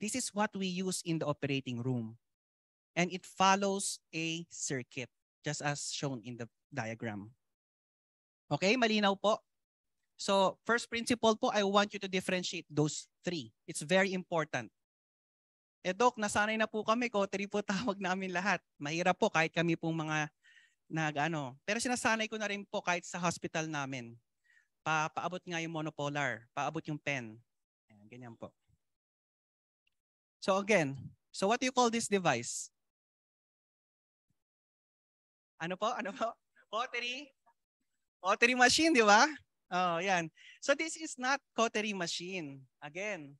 This is what we use in the operating room. And it follows a circuit, just as shown in the diagram. Okay, malinaw po? So, first principle po, I want you to differentiate those three. It's very important. Doc, nasanay na po kami, coterie po tawag namin lahat. Mahirap po kahit kami pong mga pero sinasanay ko na rin po kahit sa hospital namin. Paabot nga yung monopolar, paabot yung pen. Ayan, ganyan po. So again, so what do you call this device? Ano po? Coterie? Coterie machine, di ba? Oh, yan. So this is not coterie machine. Again.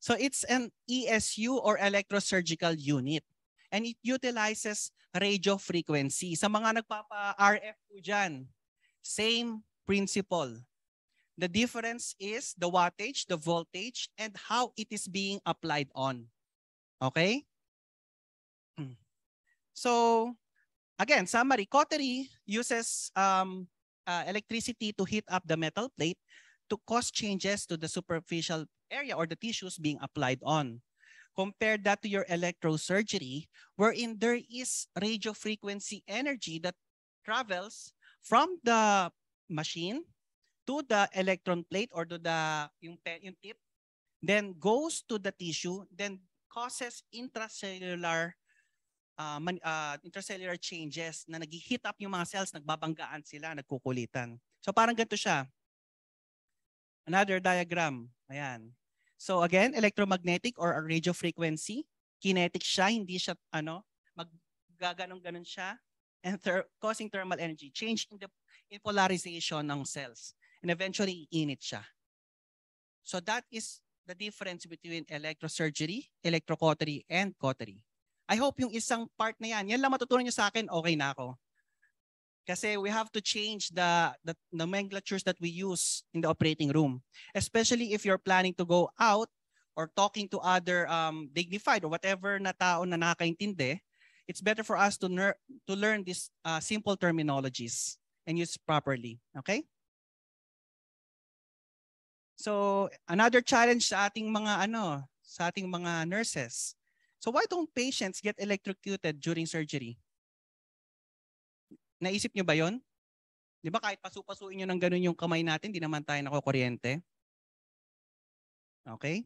So it's an ESU or electrosurgical unit. And it utilizes radio frequency. Sa mga nagpapa-RF po dyan, same principle. The difference is the wattage, the voltage, and how it is being applied on. Okay? So, again, summary, coterie uses electricity to heat up the metal plate to cause changes to the superficial area or the tissues being applied on. Compare that to your electrosurgery, wherein there is radio frequency energy that travels from the machine to the electron plate or to the yung tip, then goes to the tissue, then causes intracellular changes na nag-heat up yung mga cells, nagbabanggaan sila, nagkukulitan. So parang ganito siya. Another diagram. Ayan. So again, electromagnetic or radio frequency, kinetic siya, hindi siya maggaganong-ganon siya, and causing thermal energy, change in polarization ng cells, and eventually init siya. So that is the difference between electrosurgery, electrocoterie, and coterie. I hope yung isang part na yan lang matutunan nyo sa akin, okay na ako. Kasi we have to change the nomenclatures that we use in the operating room. Especially if you're planning to go out or talking to other dignified or whatever na tao na nakakaintindi, it's better for us to learn these simple terminologies and use properly. Okay? So another challenge sa ating mga nurses. So why don't patients get electrocuted during surgery? Naisip nyo ba yon? Di ba kahit pasu-pasuin nyo ng ganun yung kamay natin, di naman tayo nakukuryente? Okay?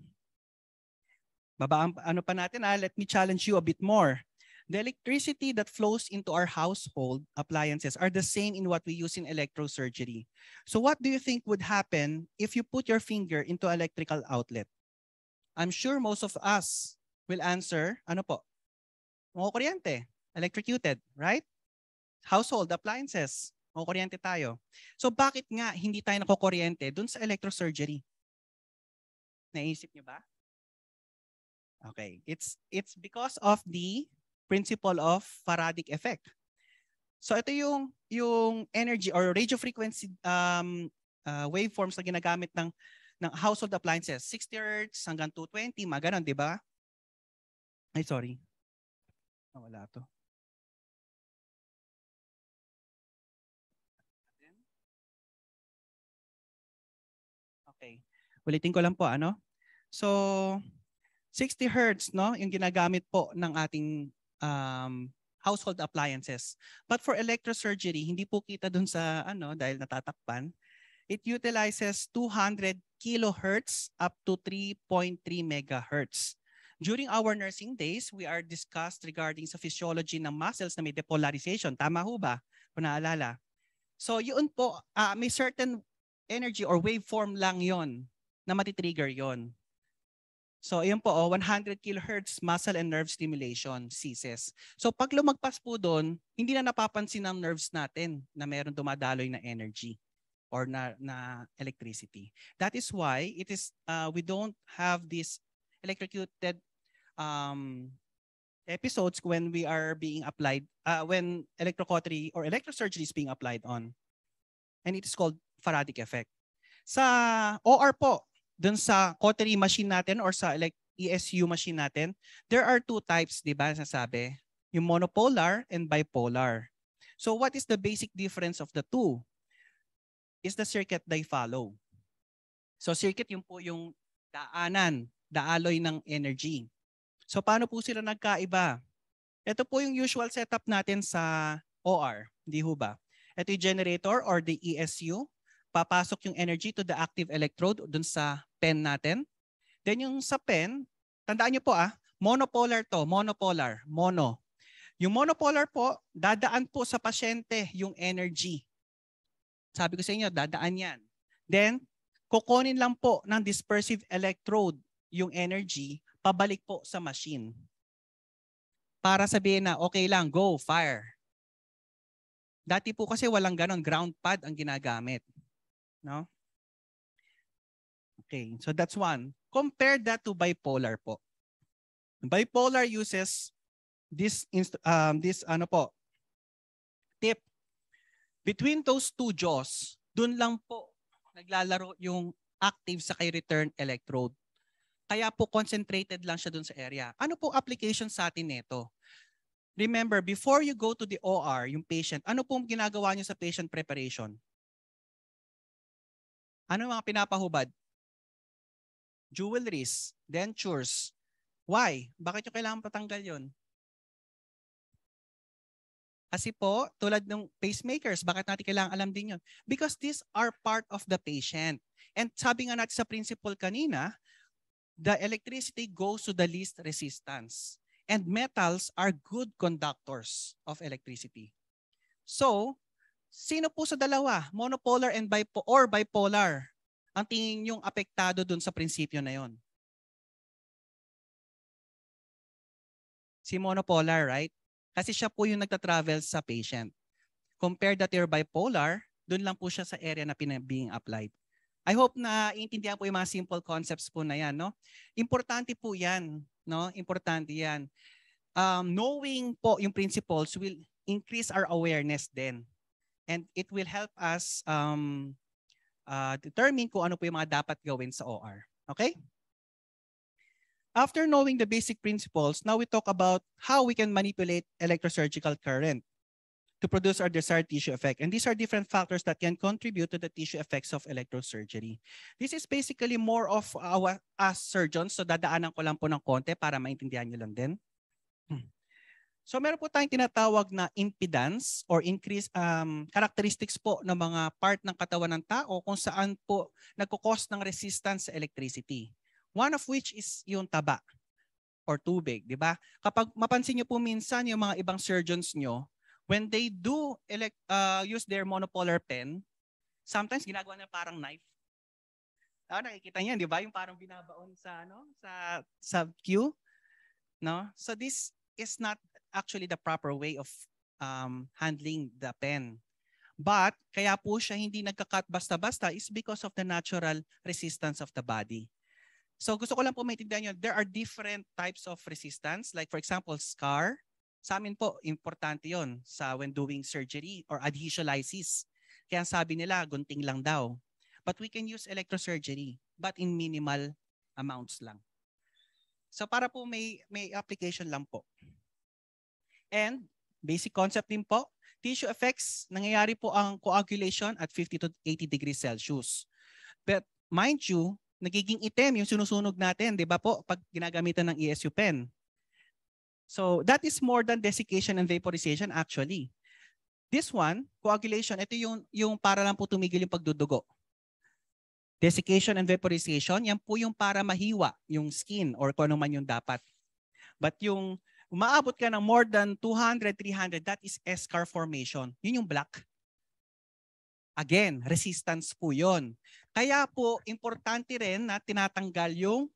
Pa natin let me challenge you a bit more. The electricity that flows into our household appliances are the same in what we use in electrosurgery. So what do you think would happen if you put your finger into an electrical outlet? I'm sure most of us will answer, makukuryente, electrocuted, right? Household appliances, makukuryente tayo. So bakit nga hindi tayo nakukuryente dun sa electrosurgery? Naisip niyo ba? Okay, it's because of the principle of Faradic effect. So ito yung energy or radio frequency waveforms na ginagamit ng household appliances. 60 Hz hanggang 220, mga ganun, di ba? Ay, sorry. Wala to. Okay. Ulitin ko lang po, So, 60 Hz, yung ginagamit po ng ating household appliances. But for electrosurgery, hindi po kita dun sa, dahil natatakpan, it utilizes 200 kilohertz up to 3.3 megahertz. During our nursing days, we are discussed regarding sa physiology ng muscles na may depolarization. Tama ho ba? Kung naalala. So, yun po, may certain energy or waveform lang yon na matitrigger yon. So, yun po, 100 kilohertz muscle and nerve stimulation ceases. So, pag lumagpas po doon, hindi na napapansin ng nerves natin na meron dumadaloy na energy or na electricity. That is why it is we don't have this electrocuted episodes when we are being applied, when electrocoterie or electrosurgery is being applied on. And it is called Faradic effect. Sa OR po, dun sa coterie machine natin or sa ESU machine natin, there are two types, di ba, nasabi? Yung monopolar and bipolar. So what is the basic difference of the two? Is the circuit they follow. So circuit yung po yung daanan the alloy ng energy. So paano po sila nagkaiba? Ito po yung usual setup natin sa OR, hindi ho ba? Ito yung generator or the ESU. Papasok yung energy to the active electrode dun sa pen natin. Then yung sa pen, tandaan nyo po monopolar to, mono. Yung monopolar po, dadaan po sa pasyente yung energy. Sabi ko sa inyo, dadaan yan. Then, kukunin lang po ng dispersive electrode yung energy, pabalik po sa machine. Para sabihin na, okay lang, go, fire. Dati po kasi walang ganon, ground pad ang ginagamit. No? Okay, so that's one. Compare that to bipolar po. Bipolar uses this tip. Between those two jaws, dun lang po naglalaro yung active sa kay return electrode. Kaya po concentrated lang siya dun sa area. Ano po application sa atin nito? Remember, before you go to the OR, yung patient, ano po ginagawa niyo sa patient preparation? Ano mga pinapahubad? Jewelries, dentures. Why? Bakit nyo kailangan patanggal yun? Kasi po, tulad ng pacemakers, bakit natin kailangan alam din yun? Because these are part of the patient. And sabi nga natin sa principle kanina, the electricity goes to the least resistance. And metals are good conductors of electricity. So, sino po sa dalawa, monopolar and bipolar, ang tingin yung apektado dun sa prinsipyo na yon? Si monopolar, right? Kasi siya po yung nagta-travel sa patient. Compare that your bipolar, dun lang po siya sa area na being applied. I hope na iintindihan po yung mga simple concepts po na yan, no? Importante po yan, no? Importante yan. Knowing po yung principles will increase our awareness then. And it will help us determine kung ano po yung mga dapat gawin sa OR. Okay? After knowing the basic principles, now we talk about how we can manipulate electrosurgical current to produce our desired tissue effect. And these are different factors that can contribute to the tissue effects of electrosurgery. This is basically more of as surgeons, so dadaanan ko lang po ng konti para maintindihan nyo lang din. So meron po tayong tinatawag na impedance or increase characteristics po ng mga part ng katawan ng tao kung saan po nagkukos ng resistance sa electricity. One of which is yung taba or tubig, di ba? Kapag mapansin nyo po minsan yung mga ibang surgeons nyo, when they do use their monopolar pen, sometimes ginagawa nila parang knife. Nakikita niyo, di ba? Yung parang binabaon sa sa queue, no? So this is not actually the proper way of handling the pen. But kaya po siya hindi nagka-cut basta-basta is because of the natural resistance of the body. So gusto ko lang po maintindihan nyo, there are different types of resistance. Like for example, scar. Sa amin po, importante yon sa when doing surgery or adhesiolysis. Kaya sabi nila, gunting lang daw. But we can use electrosurgery, but in minimal amounts lang. So para po may application lang po. And basic concept din po, tissue effects, nangyayari po ang coagulation at 50 to 80 degrees Celsius. But mind you, nagiging itim yung sinusunog natin, di ba po, pag ginagamitan ng ESU pen. So that is more than desiccation and vaporization actually. This one, coagulation, ito yung para lang po tumigil yung pagdudugo. Desiccation and vaporization, yan po yung para mahiwa yung skin or kung ano man yung dapat. But yung umaabot ka ng more than 200, 300, that is eschar formation. Yun yung black. Again, resistance po yun. Kaya po, importante rin na tinatanggal yung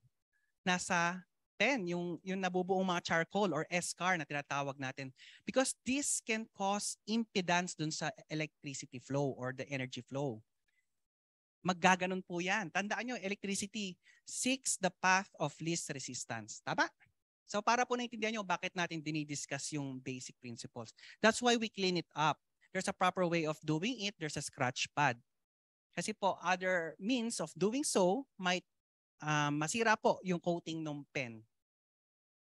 nasa 10, yung nabubuong mga charcoal or eschar na tinatawag natin. Because this can cause impedance dun sa electricity flow or the energy flow. Maggaganon po yan. Tandaan nyo, electricity seeks the path of least resistance. Tama? So para po naintindihan nyo bakit natin dinidiscuss yung basic principles. That's why we clean it up. There's a proper way of doing it. There's a scratch pad. Kasi po, other means of doing so might masira po yung coating ng pen.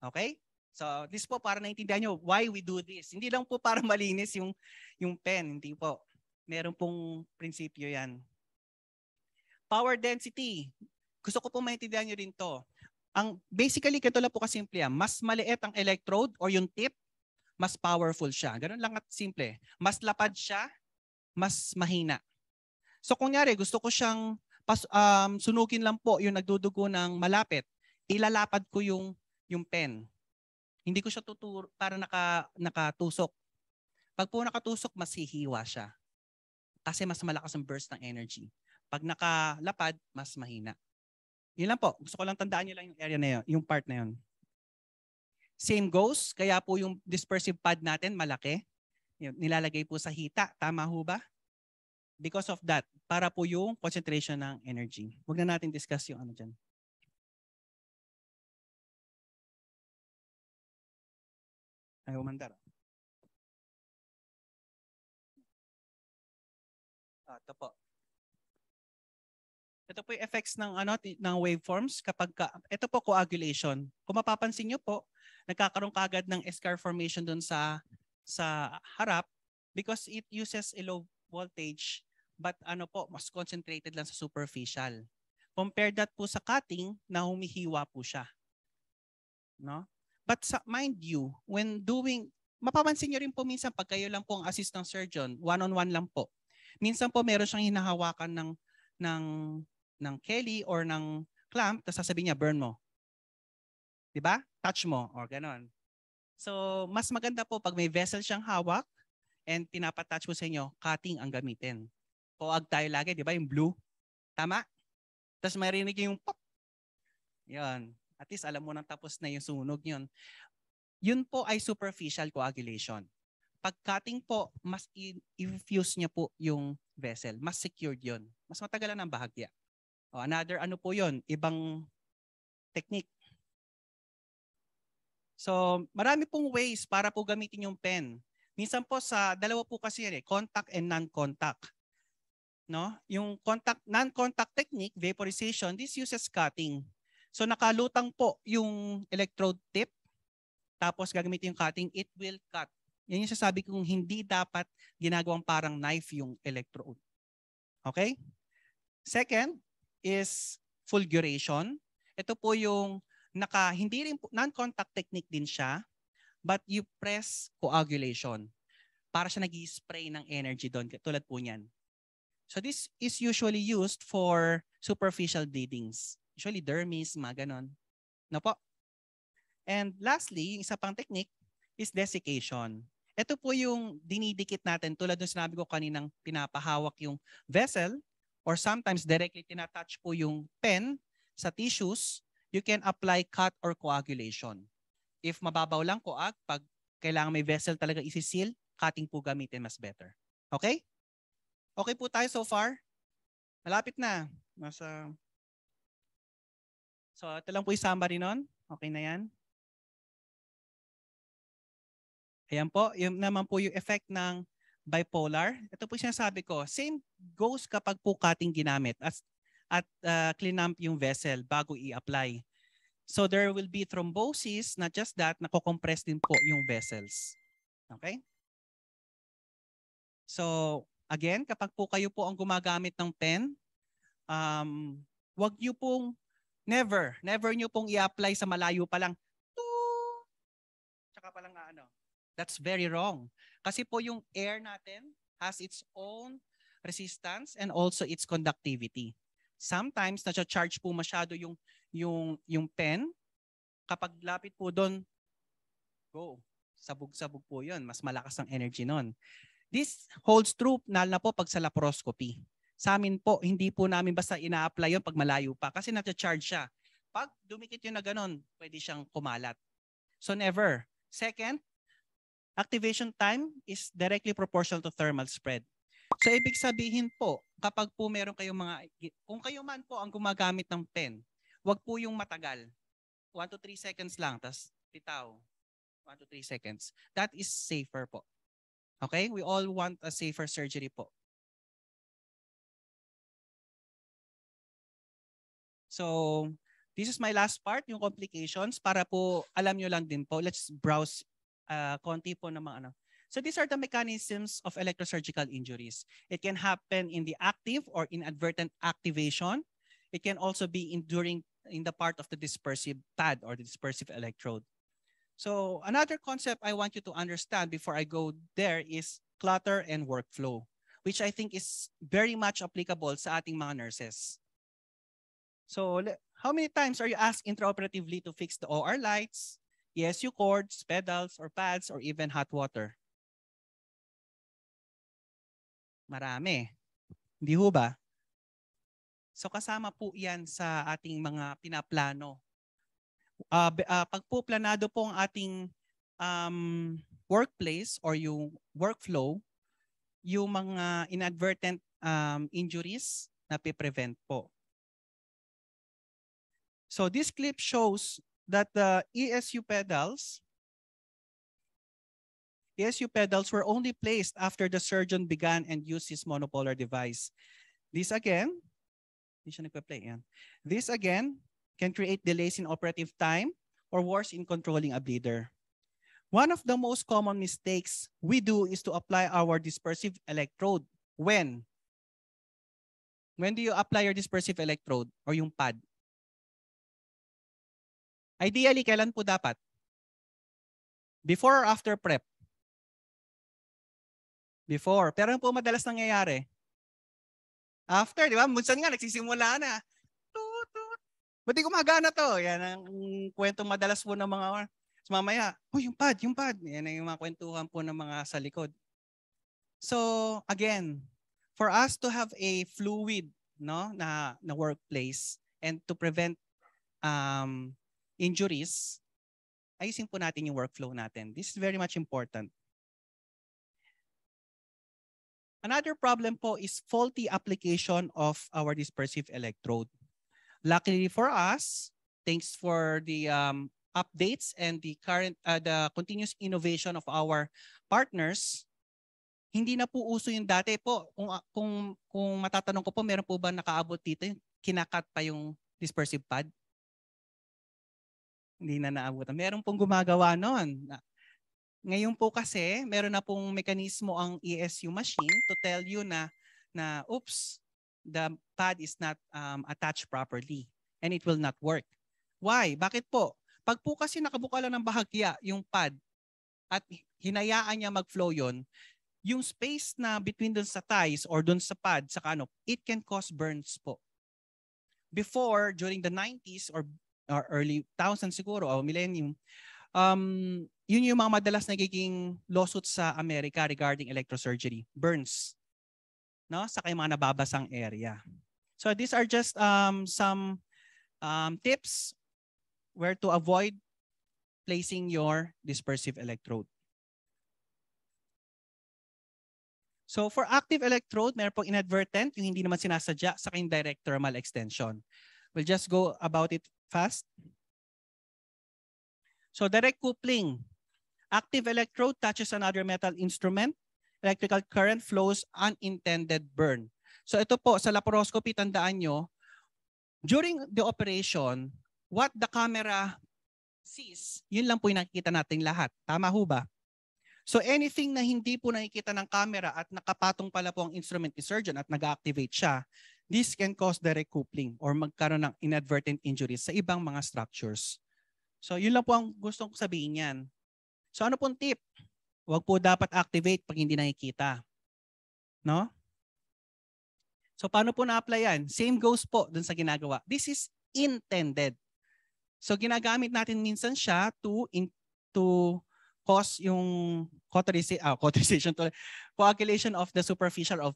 Okay? So this po para naintindihan nyo why we do this. Hindi lang po para malinis yung pen. Hindi po. Meron pong prinsipyo yan. Power density. Gusto ko po maintindihan nyo rin to. Basically, kito lang po kasimple yan. Mas maliit ang electrode or yung tip, mas powerful siya. Ganun lang at simple. Mas lapad siya, mas mahina. So kunyari, gusto ko siyang sunugin lang po yung nagdudugo ng malapit. Ilalapad ko yung pen. Hindi ko siya tuturo para nakatusok. Pag po nakatusok, mas hihiwa siya. Kasi mas malakas ang burst ng energy. Pag nakalapad, mas mahina. Yun lang po. Gusto ko lang tandaan nyo lang yung area na yun, yung part na yun. Same goes. Kaya po yung dispersive pad natin malaki. Nilalagay po sa hita. Tama ho ba? Because of that, para po yung concentration ng energy. Huwag na natin discuss yung ano dyan. Ay, umandar. Ito po. Ito po yung effects ng ng waveforms kapag ito po coagulation. Kung mapapansin niyo po, nagkakaroon kagad ng scar formation doon sa harap because it uses a low voltage but mas concentrated lang sa superficial. Compare that po sa cutting na humihiwa po siya. No? But mind you, when doing, mapapansin niyo rin po minsan pag kayo lang po ang assistant surgeon, one-on-one lang po. Minsan po meron siyang hinahawakan ng Kelly or ng clamp, tapos sasabihin niya, burn mo. Diba? Touch mo or ganon. So, mas maganda po pag may vessel siyang hawak and pinapatouch mo sa inyo, cutting ang gamitin. Coag tayo lagi, di ba? Yung blue. Tama? Tapos marinig yung pop. Yan. At least alam mo nang tapos na yung sunog yun. Yun po ay superficial coagulation. Pag cutting po, mas i-fuse niya po yung vessel. Mas secured yun. Mas matagalan ang bahagya. Another po yun, ibang technique. So, marami pong ways para po gamitin yung pen. Minsan po sa dalawa po kasi yan contact and non-contact. No? Yung non-contact technique, vaporization, this uses cutting. So nakalutang po yung electrode tip, tapos gagamitin yung cutting, it will cut. Yan yung sasabi kong hindi dapat ginagawang parang knife yung electrode. Okay? Second is fulguration. Ito po yung hindi rin non-contact technique din siya, but you press coagulation. Para siya nag-spray ng energy doon, tulad po niyan. So this is usually used for superficial bleedings. Usually dermis, mga ganon. No po? And lastly, yung isa pang technique is desiccation. Ito po yung dinidikit natin tulad ng sinabi ko kaninang pinapahawak yung vessel or sometimes directly tinatouch po yung pen sa tissues, you can apply cut or coagulation. If mababaw lang coag, pag kailangan may vessel talaga isi-seal, cutting po gamitin mas better. Okay? Okay po tayo so far? Malapit na. So ito lang po yung summary nun. Okay na yan? Ayan po, yung naman po yung effect ng bipolar. Ito po yung sinasabi ko. Same goes kapag po cutting ginamit at clamp yung vessel bago i-apply. So there will be thrombosis, not just that, nako-compress din po yung vessels. Okay? So again, kapag po kayo po ang gumagamit ng pen, wag niyo pong never niyo pong i-apply sa malayo pa lang. Tsaka pa lang That's very wrong. Kasi po yung air natin has its own resistance and also its conductivity. Sometimes na-charge po masyado yung pen. Kapag lapit po doon, go. Sabog-sabog po yun. Mas malakas ang energy nun. This holds true na po pag sa laparoscopy. Sa amin po, hindi po namin basta ina-apply yun pag malayo pa kasi na-charge siya. Pag dumikit yun na ganun, pwede siyang kumalat. So never. Second, activation time is directly proportional to thermal spread. So ibig sabihin po, kapag po meron kayong kung kayo man po ang gumagamit ng pen, wag po yung matagal. 1 to 3 seconds lang, tas bitaw. 1 to 3 seconds. That is safer po. Okay? We all want a safer surgery po. So, this is my last part, yung complications. Para po, alam nyo lang din po, let's browse konti po ng mga So these are the mechanisms of electrosurgical injuries. It can happen in the active or inadvertent activation. It can also be during in the part of the dispersive pad or the dispersive electrode. So another concept I want you to understand before I go there is clutter and workflow, which I think is very much applicable sa ating mga nurses. So how many times are you asked intraoperatively to fix the OR lights, ESU cords, pedals, or pads, or even hot water? Marami. Hindi ho ba? So kasama po yan sa ating mga pinaplano. Pag po planado po ang ating workplace or yung workflow, yung mga inadvertent injuries na pe-prevent po. So this clip shows that the ESU pedals were only placed after the surgeon began and used his monopolar device. This again can create delays in operative time or worse in controlling a bleeder. One of the most common mistakes we do is to apply our dispersive electrode. When? When do you apply your dispersive electrode or yung pad? Ideally, kailan po dapat? Before or after prep? Before. Pero ano po madalas nangyayari? After, di ba? Minsan nga, nagsisimula na. Ba't di gumagana to? Yan ang kwentong madalas po ng mga mamaya. Yung pad. Yan ang mga kwentuhan po ng mga sa likod. So, again, for us to have a fluid na workplace and to prevent injuries, ayusin po natin yung workflow natin. This is very much important. Another problem po is faulty application of our dispersive electrode. Luckily for us, thanks for the updates and the continuous innovation of our partners, hindi na po uso yung dati po. Kung matatanong ko po, meron po ba nakaabot dito yung kinakat pa yung dispersive pad? Hindi na naabutan. Meron pong gumagawa noon. Ngayon po kasi, meron na pong mekanismo ang ESU machine to tell you na oops, the pad is not attached properly and it will not work. Why? Bakit po? Pag po kasi nakabuka lang ng bahagya yung pad at hinayaan niya mag-flow yon, yung space na between dun sa ties or dun sa pad, sa it can cause burns po. Before, during the 90s or early 2000 siguro, o millennium, yun yung mga madalas nagiging lawsuits sa Amerika regarding electrosurgery. Burns. No? Sa mga nababasang area. So these are just some tips where to avoid placing your dispersive electrode. So for active electrode, meron pong inadvertent, yung hindi naman sinasadya sa kanyang direct thermal extension. We'll just go about it fast. So direct coupling. Active electrode touches another metal instrument. Electrical current flows, unintended burn. So ito po, sa laparoscopy, tandaan nyo, during the operation, what the camera sees, yun lang po yung nakikita nating lahat. Tama ho ba? So anything na hindi po nakikita ng camera at nakapatong pala po ang instrument ni surgeon at nag-activate siya, this can cause direct coupling or magkaroon ng inadvertent injuries sa ibang mga structures. So yun lang po ang gustong sabihin yan. So ano pong tip? Huwag po dapat activate pag hindi nakikita. No? So paano po na-apply yan? Same goes po dun sa ginagawa. This is intended. So ginagamit natin minsan siya to cause yung coagulation of the superficial or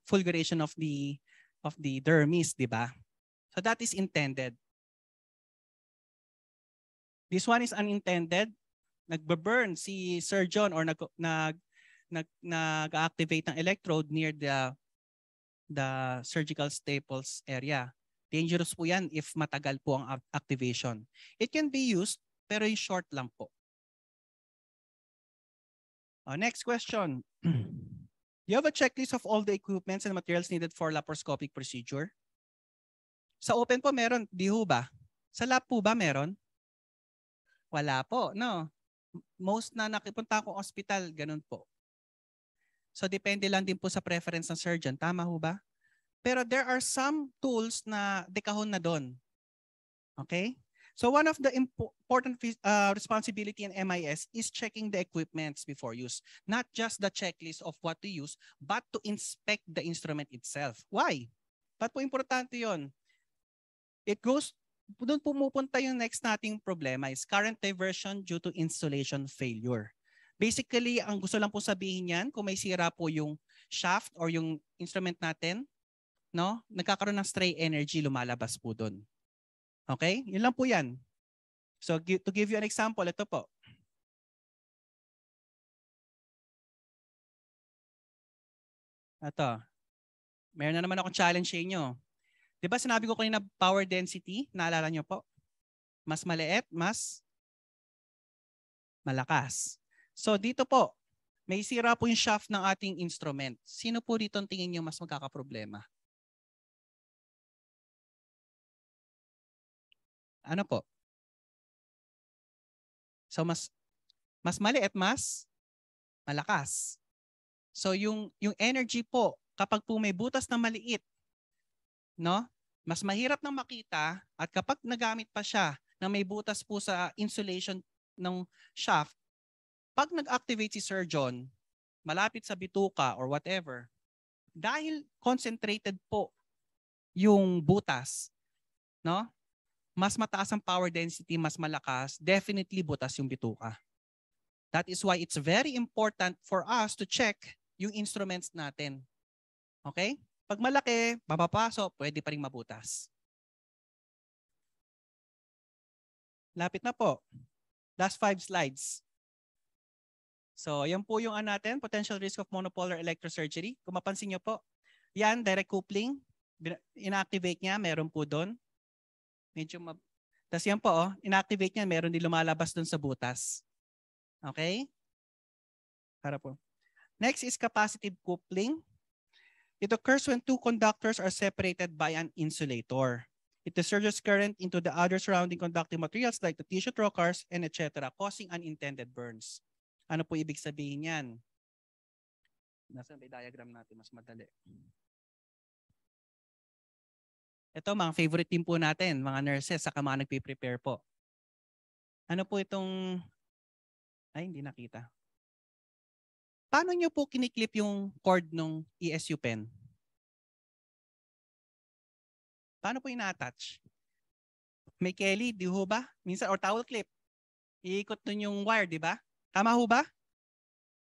fulguration of the dermis, di ba? So that is intended. This one is unintended. Nagbe-burn si surgeon or nag-activate ng electrode near the surgical staples area. Dangerous po yan if matagal po ang activation. It can be used pero yung short lang po. Next question. You have a checklist of all the equipments and materials needed for laparoscopic procedure? Sa open po meron, di ho ba? Sa lab po ba meron? Wala po, no. Most na nakipunta akong hospital, ganun po. So depende lang din po sa preference ng surgeon. Tama ho ba? Pero there are some tools na dekahon na doon. Okay? So one of the important responsibility in MIS is checking the equipments before use. Not just the checklist of what to use, but to inspect the instrument itself. Why? Ba't po importante yun? It goes, doon pumupunta yung next nating problema is current diversion due to installation failure. Basically, ang gusto lang po sabihin yan, kung may sira po yung shaft or yung instrument natin, no, nagkakaroon ng stray energy, lumalabas po doon. Okay? Yun lang po yan. So to give you an example, ito po. Ito. Meron na naman akong challenge sa inyo. Di ba sinabi ko kanina power density? Naalala nyo po? Mas maliit, mas malakas. So dito po, may sira po yung shaft ng ating instrument. Sino po dito ang tingin nyo mas magkakaproblema? Ano po? So mas maliit, mas malakas. So yung energy po, kapag po may butas na maliit, no? Mas mahirap nang makita at kapag nagamit pa siya na may butas po sa insulation ng shaft, pag nag-activate si surgeon, malapit sa bituka or whatever, dahil concentrated po yung butas, no? Mas mataas ang power density, mas malakas, definitely butas yung bituka. That is why it's very important for us to check yung instruments natin. Okay? Pag malaki, mapapasok, pwede pa rin mabutas. Lapit na po. Last 5 slides. So, yan po yung natin, potential risk of monopolar electrosurgery. Kung mapansin nyo po, yan, direct coupling. Inactivate niya, meron po doon. Tapos yan po, inactivate niya, meron din lumalabas doon sa butas. Okay? Para po. Next is capacitive coupling. It occurs when two conductors are separated by an insulator. It discharges current into the other surrounding conducting materials like the tissue trocars and etc., causing unintended burns. Ano po ibig sabihin yan? Nasaan ba yung diagram natin? Mas madali. Ito, mga favorite team po natin, mga nurses, saka mga nagpiprepare po. Ano po itong... Ay, hindi nakita. Paano nyo po kiniklip yung cord ng ESU pen? Paano po ina-attach? May Kelly, di ho ba? Minsan, or towel clip. Iikot nun yung wire, di ba? Tama ho ba?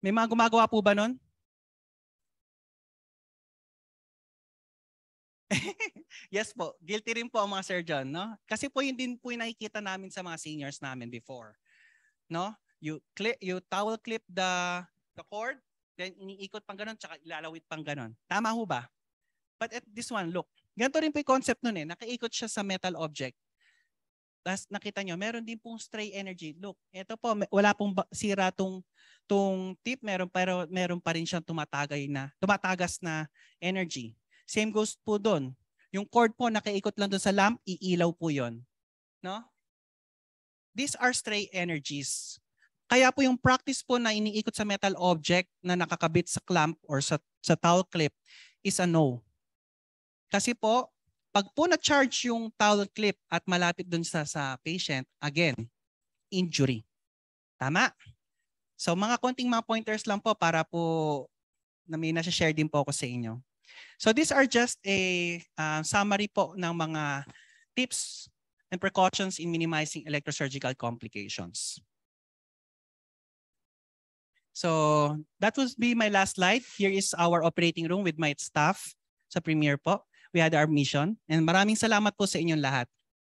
May mga gumagawa po ba nun? Yes po, guilty rin po ang mga surgeon, no? Kasi po yun din po yung nakikita namin sa mga seniors namin before. No? You towel clip the cord, then iniikot pang ganun, tsaka ilalawit pang ganun. Tama ho ba? But at this one, look, ganito rin po yung concept nun eh. Nakaikot siya sa metal object. Tapos nakita nyo, meron din pong stray energy. Look, ito po, wala pong sira tong tip, pero meron pa rin siyang tumatagas na energy. Same goes po doon. Yung cord po, nakaikot lang doon sa lamp, iilaw po yon, no? These are stray energies. Kaya po yung practice po na iniikot sa metal object na nakakabit sa clamp or sa towel clip is a no. Kasi po, pag po na-charge yung towel clip at malapit dun sa patient, again, injury. Tama? So mga konting mga pointers lang po para po na may nasa-share din po ako sa inyo. So these are just a summary po ng mga tips and precautions in minimizing electrosurgical complications. So that will be my last slide. Here is our operating room with my staff sa Premier po. We had our mission. And maraming salamat po sa inyong lahat.